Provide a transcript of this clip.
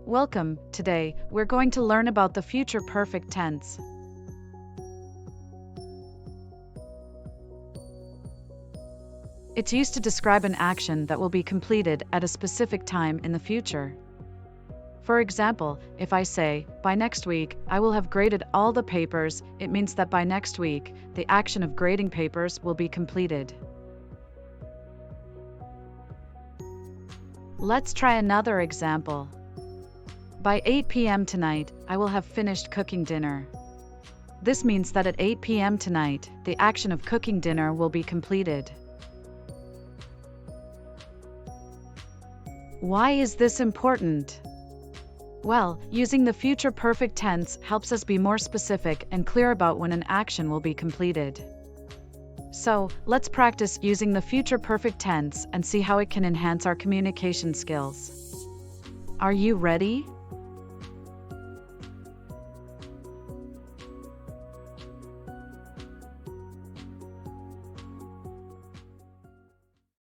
Welcome. Today, we're going to learn about the future perfect tense. It's used to describe an action that will be completed at a specific time in the future. For example, if I say, by next week, I will have graded all the papers, it means that by next week, the action of grading papers will be completed. Let's try another example. By 8 p.m. tonight, I will have finished cooking dinner. This means that at 8 p.m. tonight, the action of cooking dinner will be completed. Why is this important? Well, using the future perfect tense helps us be more specific and clear about when an action will be completed. So, let's practice using the future perfect tense and see how it can enhance our communication skills. Are you ready?